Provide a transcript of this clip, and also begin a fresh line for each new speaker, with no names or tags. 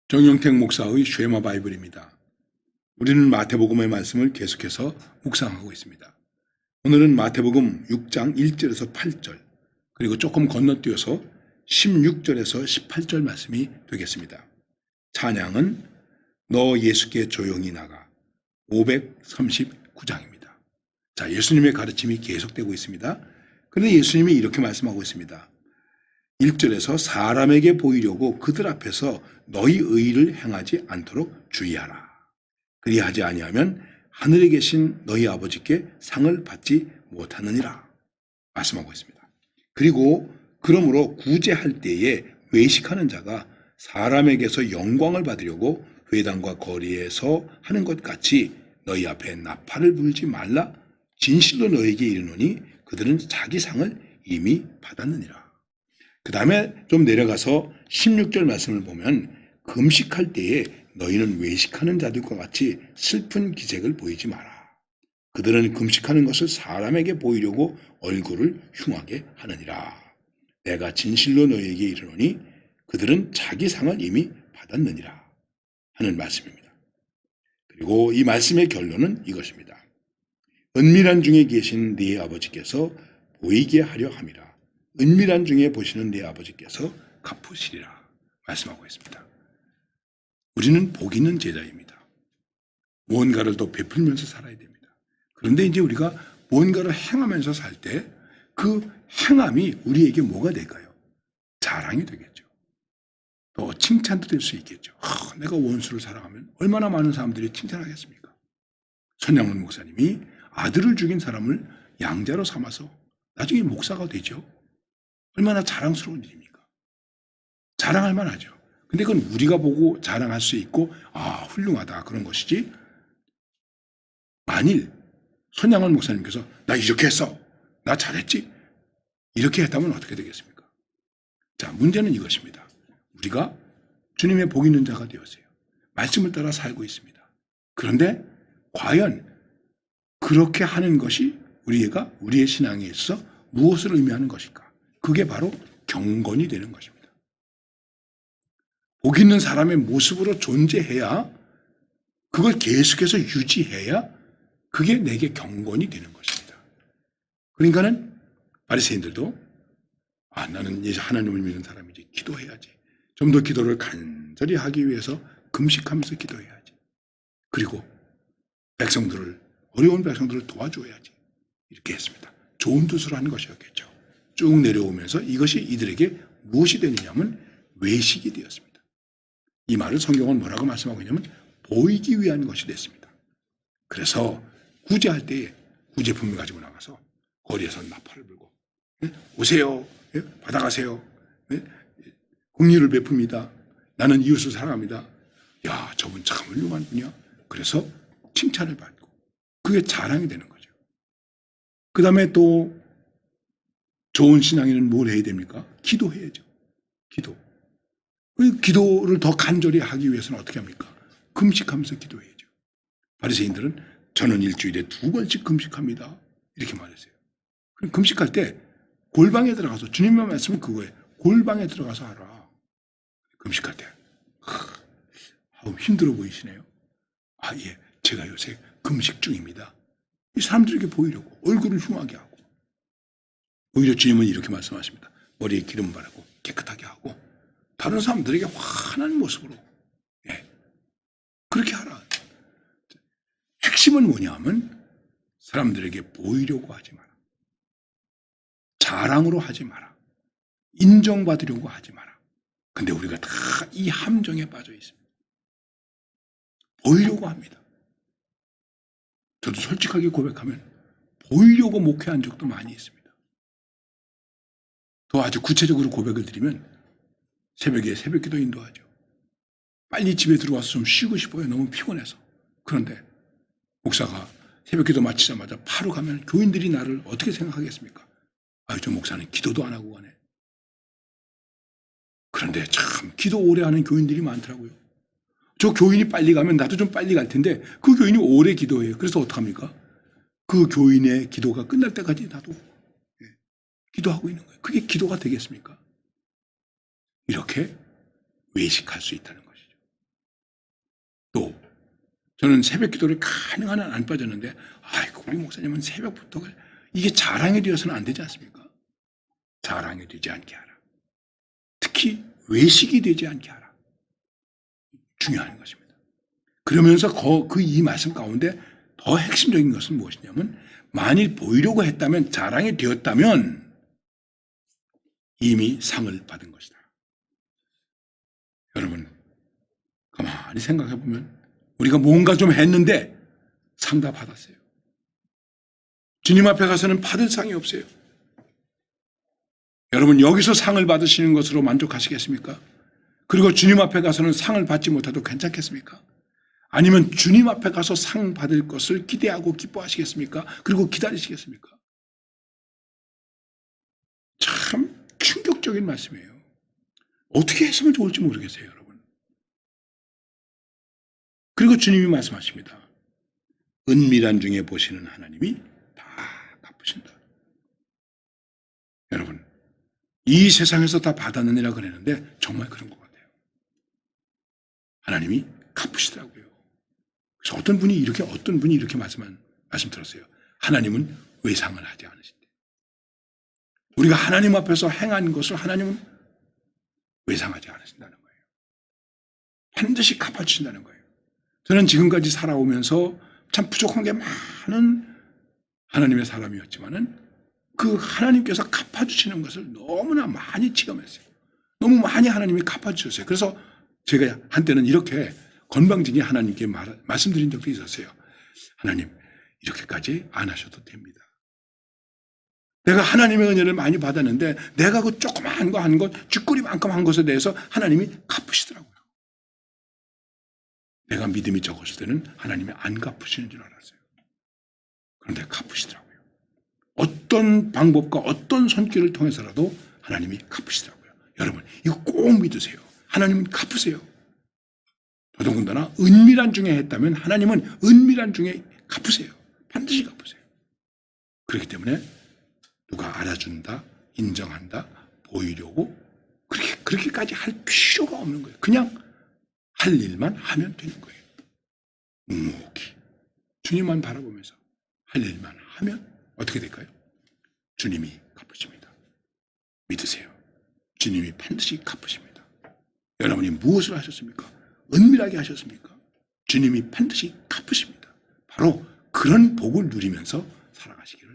정영택 목사의 쉐마 바이블입니다. 우리는 마태복음의 말씀을 계속해서 묵상하고 있습니다. 오늘은 마태복음 6장 1절에서 8절, 그리고 조금 건너뛰어서 16절에서 18절 말씀이 되겠습니다. 찬양은 너 예수께 조용히 나가 539장입니다. 자, 예수님의 가르침이 계속되고 있습니다. 그런데 예수님이 이렇게 말씀하고 있습니다. 1절에서 사람에게 보이려고 그들 앞에서 너희 의를 행하지 않도록 주의하라. 그리하지 아니하면 하늘에 계신 너희 아버지께 상을 받지 못하느니라 말씀하고 있습니다. 그리고 그러므로 구제할 때에 외식하는 자가 사람에게서 영광을 받으려고 회당과 거리에서 하는 것 같이 너희 앞에 나팔을 불지 말라. 진실로 너희에게 이르노니 그들은 자기 상을 이미 받았느니라. 그 다음에 좀 내려가서 16절 말씀을 보면 금식할 때에 너희는 외식하는 자들과 같이 슬픈 기색을 보이지 마라. 그들은 금식하는 것을 사람에게 보이려고 얼굴을 흉하게 하느니라. 내가 진실로 너희에게 이르노니 그들은 자기 상을 이미 받았느니라 하는 말씀입니다. 그리고 이 말씀의 결론은 이것입니다. 은밀한 중에 계신 네 아버지께서 보이게 하려 함이라. 은밀한 중에 보시는 네 아버지께서 갚으시리라 말씀하고 있습니다. 우리는 복 있는 제자입니다. 무언가를 더 베풀면서 살아야 됩니다. 그런데 이제 우리가 무언가를 행하면서 살 때 그 행함이 우리에게 뭐가 될까요? 자랑이 되겠죠. 또 칭찬도 될 수 있겠죠. 내가 원수를 사랑하면 얼마나 많은 사람들이 칭찬하겠습니까? 손양훈 목사님이 아들을 죽인 사람을 양자로 삼아서 나중에 목사가 되죠. 얼마나 자랑스러운 일입니까? 자랑할 만하죠. 근데 그건 우리가 보고 자랑할 수 있고 훌륭하다 그런 것이지, 만일 손양원 목사님께서 나 이렇게 했어, 나 잘했지, 이렇게 했다면 어떻게 되겠습니까? 자, 문제는 이것입니다. 우리가 주님의 복 있는 자가 되었어요. 말씀을 따라 살고 있습니다. 그런데 과연 그렇게 하는 것이 우리의 신앙에 있어서 무엇을 의미하는 것일까? 그게 바로 경건이 되는 것입니다. 복 있는 사람의 모습으로 존재해야, 그걸 계속해서 유지해야 그게 내게 경건이 되는 것입니다. 그러니까는 바리새인들도 나는 이제 하나님을 믿는 사람이지, 기도해야지, 좀 더 기도를 간절히 하기 위해서 금식하면서 기도해야지, 그리고 어려운 백성들을 도와줘야지, 이렇게 했습니다. 좋은 뜻으로 하는 것이었겠죠. 쭉 내려오면서 이것이 이들에게 무엇이 되느냐면 외식이 되었습니다. 이 말을 성경은 뭐라고 말씀하고 있냐면 보이기 위한 것이 됐습니다. 그래서 구제할 때에 구제품을 가지고 나가서 거리에서 나팔을 불고 오세요, 받아가세요, 공의를 베풉니다, 나는 이웃을 사랑합니다, 야 저분 참 훌륭한 분이야, 그래서 칭찬을 받고 그게 자랑이 되는 거죠. 그 다음에 또 좋은 신앙인은 뭘 해야 됩니까? 기도해야죠. 기도를 더 간절히 하기 위해서는 어떻게 합니까? 금식하면서 기도해야죠. 바리새인들은 저는 일주일에 2번씩 금식합니다, 이렇게 말했어요. 그럼 금식할 때 골방에 들어가서, 주님의 말씀은 그거예요. 골방에 들어가서 하라. 금식할 때. 힘들어 보이시네요. 예, 제가 요새 금식 중입니다. 이 사람들에게 보이려고 얼굴을 흉하게 하고, 오히려 주님은 이렇게 말씀하십니다. 머리에 기름 바르고 깨끗하게 하고 다른 사람들에게 환한 모습으로 그렇게 하라. 핵심은 뭐냐면 사람들에게 보이려고 하지 마라, 자랑으로 하지 마라, 인정받으려고 하지 마라. 근데 우리가 다 이 함정에 빠져 있습니다. 보이려고 합니다. 저도 솔직하게 고백하면 보이려고 목회한 적도 많이 있습니다. 더 아주 구체적으로 고백을 드리면 새벽에 새벽기도 인도하죠. 빨리 집에 들어와서 좀 쉬고 싶어요. 너무 피곤해서. 그런데 목사가 새벽기도 마치자마자 바로 가면 교인들이 나를 어떻게 생각하겠습니까? 저 목사는 기도도 안 하고 가네. 그런데 참 기도 오래 하는 교인들이 많더라고요. 저 교인이 빨리 가면 나도 좀 빨리 갈 텐데 그 교인이 오래 기도해요. 그래서 어떡합니까? 그 교인의 기도가 끝날 때까지 나도 기도하고 있는 거예요. 그게 기도가 되겠습니까? 이렇게 외식할 수 있다는 것이죠. 저는 새벽 기도를 가능한 한 안 빠졌는데, 아이고, 우리 목사님은 새벽부터 이게 자랑이 되어서는 안 되지 않습니까? 자랑이 되지 않게 하라. 특히 외식이 되지 않게 하라. 중요한 것입니다. 그러면서 이 말씀 가운데 더 핵심적인 것은 무엇이냐면, 만일 보이려고 했다면, 자랑이 되었다면 이미 상을 받은 것이다. 여러분, 가만히 생각해 보면 우리가 뭔가 좀 했는데 상 다 받았어요. 주님 앞에 가서는 받을 상이 없어요. 여러분, 여기서 상을 받으시는 것으로 만족하시겠습니까? 그리고 주님 앞에 가서는 상을 받지 못해도 괜찮겠습니까? 아니면 주님 앞에 가서 상 받을 것을 기대하고 기뻐하시겠습니까? 그리고 기다리시겠습니까? 참 충격적인 말씀이에요. 어떻게 했으면 좋을지 모르겠어요, 여러분. 그리고 주님이 말씀하십니다. 은밀한 중에 보시는 하나님이 다 갚으신다. 여러분, 이 세상에서 다 받았느니라 그랬는데 정말 그런 것 같아요. 하나님이 갚으시더라고요. 그래서 어떤 분이 이렇게 말씀 들었어요. 하나님은 외상을 하지 않으신대. 우리가 하나님 앞에서 행한 것을 하나님은 외상하지 않으신다는 거예요. 반드시 갚아주신다는 거예요. 저는 지금까지 살아오면서 참 부족한 게 많은 하나님의 사람이었지만은 그 하나님께서 갚아주시는 것을 너무나 많이 체험했어요. 너무 많이 하나님이 갚아주셨어요. 그래서 제가 한때는 이렇게 건방지게 하나님께 말씀드린 적도 있었어요. 하나님, 이렇게까지 안 하셔도 됩니다. 내가 하나님의 은혜를 많이 받았는데 내가 그 조그마한 거 한 것, 쥐꼬리만큼 한 것에 대해서 하나님이 갚으시더라고요. 내가 믿음이 적었을 때는 하나님이 안 갚으시는 줄 알았어요. 그런데 갚으시더라고요. 어떤 방법과 어떤 손길을 통해서라도 하나님이 갚으시더라고요. 여러분, 이거 꼭 믿으세요. 하나님은 갚으세요. 더더군다나 은밀한 중에 했다면 하나님은 은밀한 중에 갚으세요. 반드시 갚으세요. 그렇기 때문에 누가 알아준다, 인정한다, 보이려고 그렇게까지 할 필요가 없는 거예요. 그냥 할 일만 하면 되는 거예요. 묵묵히 주님만 바라보면서 할 일만 하면 어떻게 될까요? 주님이 갚으십니다. 믿으세요. 주님이 반드시 갚으십니다. 여러분이 무엇을 하셨습니까? 은밀하게 하셨습니까? 주님이 반드시 갚으십니다. 바로 그런 복을 누리면서 살아가시기를